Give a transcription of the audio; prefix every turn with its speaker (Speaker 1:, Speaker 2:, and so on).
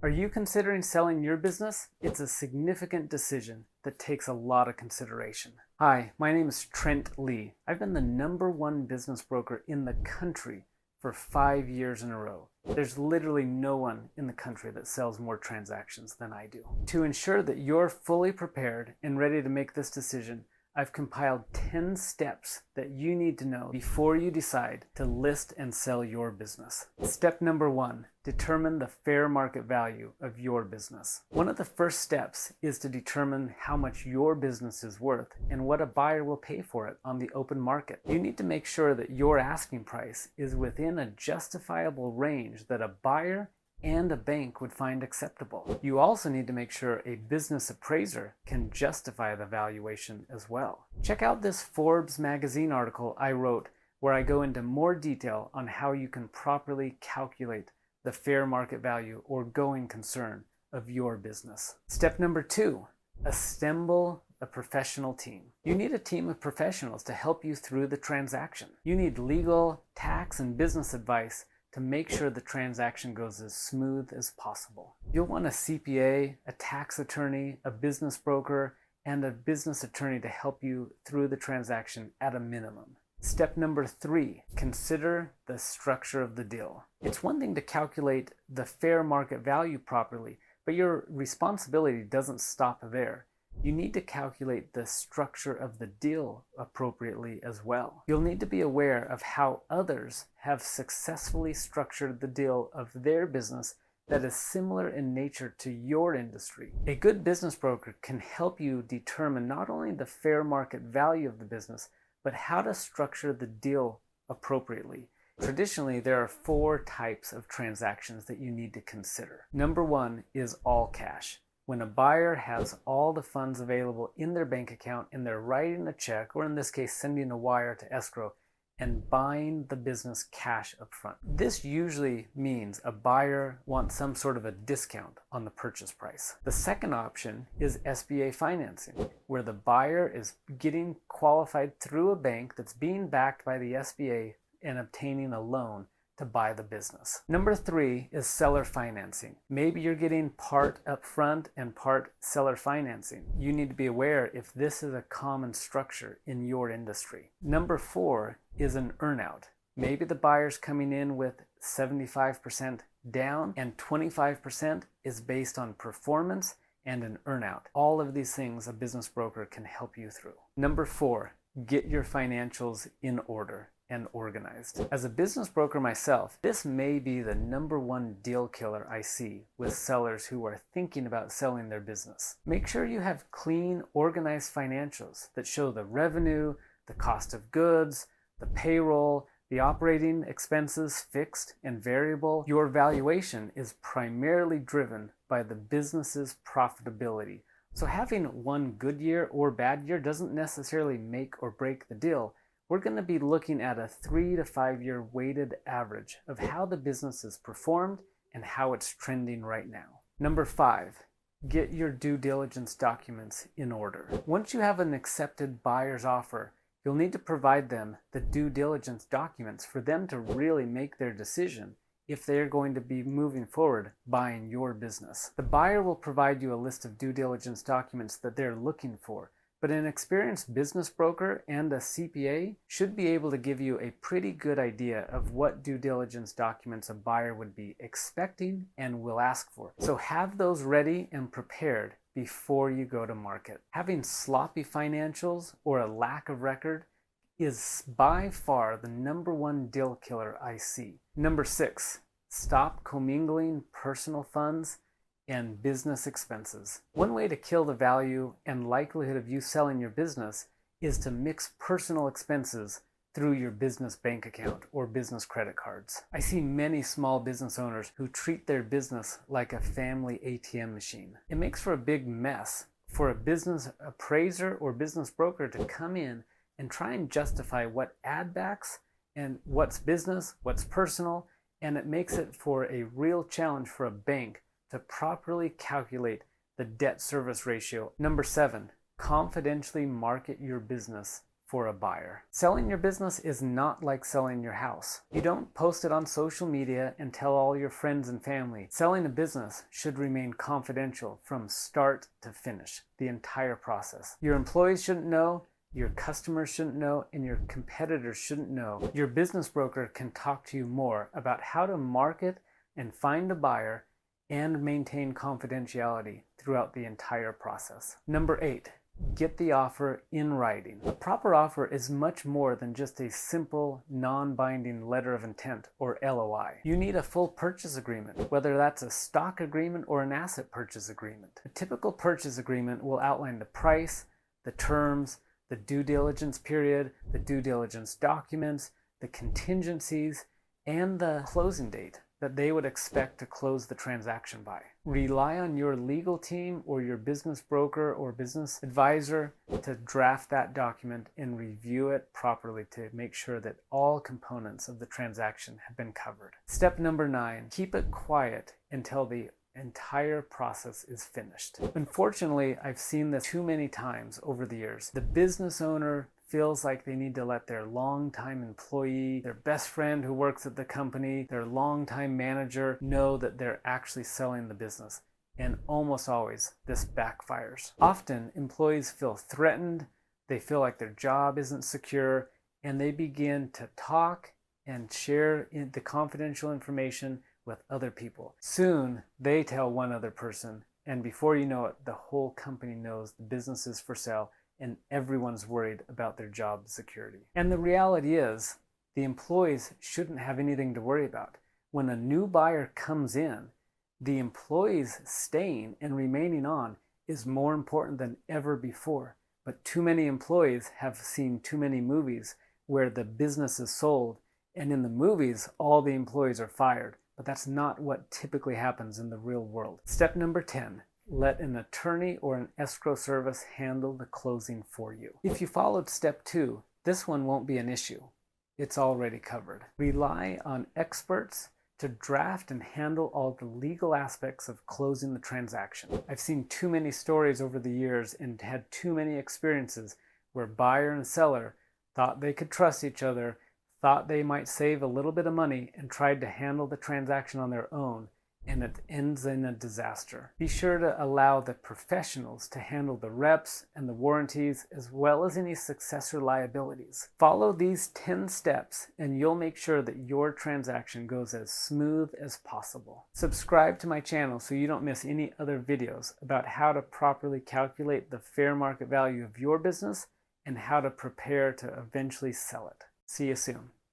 Speaker 1: Are you considering selling your business? It's a significant decision that takes a lot of consideration. Hi, my name is Trent Lee. I've been the #1 business broker in the country for 5 years in a row. There's literally no one in the country that sells more transactions than I do. To ensure that you're fully prepared and ready to make this decision, I've compiled 10 steps that you need to know before you decide to list and sell your business. Step number 1, determine the fair market value of your business. One of the first steps is to determine how much your business is worth and what a buyer will pay for it on the open market. You need to make sure that your asking price is within a justifiable range that a buyer and a bank would find acceptable. You also need to make sure a business appraiser can justify the valuation as well. Check out this Forbes magazine article I wrote where I go into more detail on how you can properly calculate the fair market value or going concern of your business. Step number 2, assemble a professional team. You need a team of professionals to help you through the transaction. You need legal, tax, and business advice to make sure the transaction goes as smooth as possible. You'll want a CPA, a tax attorney, a business broker, and a business attorney to help you through the transaction at a minimum. Step number 3, consider the structure of the deal. It's one thing to calculate the fair market value properly, but your responsibility doesn't stop there. You need to calculate the structure of the deal appropriately as well. You'll need to be aware of how others have successfully structured the deal of their business that is similar in nature to your industry. A good business broker can help you determine not only the fair market value of the business, but how to structure the deal appropriately. Traditionally, there are 4 types of transactions that you need to consider. Number 1 is all cash. When a buyer has all the funds available in their bank account and they're writing a check, or in this case, sending a wire to escrow and buying the business cash up front. This usually means a buyer wants some sort of a discount on the purchase price. The second option is SBA financing, where the buyer is getting qualified through a bank that's being backed by the SBA and obtaining a loan to buy the business. Number 3 is seller financing. Maybe you're getting part upfront and part seller financing. You need to be aware if this is a common structure in your industry. Number 4 is an earnout. Maybe the buyer's coming in with 75% down and 25% is based on performance and an earnout. All of these things a business broker can help you through. Number 4, get your financials in order and organized. As a business broker myself, this may be the #1 deal killer I see with sellers who are thinking about selling their business. Make sure you have clean, organized financials that show the revenue, the cost of goods, the payroll, the operating expenses, fixed and variable. Your valuation is primarily driven by the business's profitability. So having one good year or bad year doesn't necessarily make or break the deal. We're going to be looking at a 3 to 5 year weighted average of how the business is performed and how it's trending right now. Number 5, get your due diligence documents in order. Once you have an accepted buyer's offer, you'll need to provide them the due diligence documents for them to really make their decision if they're going to be moving forward buying your business. The buyer will provide you a list of due diligence documents that they're looking for, but an experienced business broker and a CPA should be able to give you a pretty good idea of what due diligence documents a buyer would be expecting and will ask for. So have those ready and prepared before you go to market. Having sloppy financials or a lack of record is by far the #1 deal killer I see. Number 6, stop commingling personal funds and business expenses. One way to kill the value and likelihood of you selling your business is to mix personal expenses through your business bank account or business credit cards. I see many small business owners who treat their business like a family ATM machine. It makes for a big mess for a business appraiser or business broker to come in and try and justify what add backs and what's business, what's personal, and it makes it for a real challenge for a bank to properly calculate the debt service ratio. Number 7, confidentially market your business for a buyer. Selling your business is not like selling your house. You don't post it on social media and tell all your friends and family. Selling a business should remain confidential from start to finish, the entire process. Your employees shouldn't know, your customers shouldn't know, and your competitors shouldn't know. Your business broker can talk to you more about how to market and find a buyer and maintain confidentiality throughout the entire process. Number 8. Get the offer in writing. A proper offer is much more than just a simple, non-binding letter of intent or LOI. You need a full purchase agreement, whether that's a stock agreement or an asset purchase agreement. A typical purchase agreement will outline the price, the terms, the due diligence period, the due diligence documents, the contingencies, and the closing date that they would expect to close the transaction by. Rely on your legal team or your business broker or business advisor to draft that document and review it properly to make sure that all components of the transaction have been covered. Step number 9, keep it quiet until the entire process is finished. Unfortunately, I've seen this too many times over the years. The business owner feels like they need to let their longtime employee, their best friend who works at the company, their longtime manager know that they're actually selling the business. And almost always, this backfires. Often, employees feel threatened, they feel like their job isn't secure, and they begin to talk and share the confidential information with other people. Soon, they tell one other person, and before you know it, the whole company knows the business is for sale and everyone's worried about their job security. And the reality is, the employees shouldn't have anything to worry about. When a new buyer comes in, the employees staying and remaining on is more important than ever before. But too many employees have seen too many movies where the business is sold, and in the movies, all the employees are fired. But that's not what typically happens in the real world. Step number 10. Let an attorney or an escrow service handle the closing for you. If you followed step 2, this one won't be an issue. It's already covered. Rely on experts to draft and handle all the legal aspects of closing the transaction. I've seen too many stories over the years and had too many experiences where buyer and seller thought they could trust each other, thought they might save a little bit of money, and tried to handle the transaction on their own, and it ends in a disaster. Be sure to allow the professionals to handle the reps and the warranties as well as any successor liabilities. Follow these 10 steps and you'll make sure that your transaction goes as smooth as possible. Subscribe to my channel so you don't miss any other videos about how to properly calculate the fair market value of your business and how to prepare to eventually sell it. See you soon.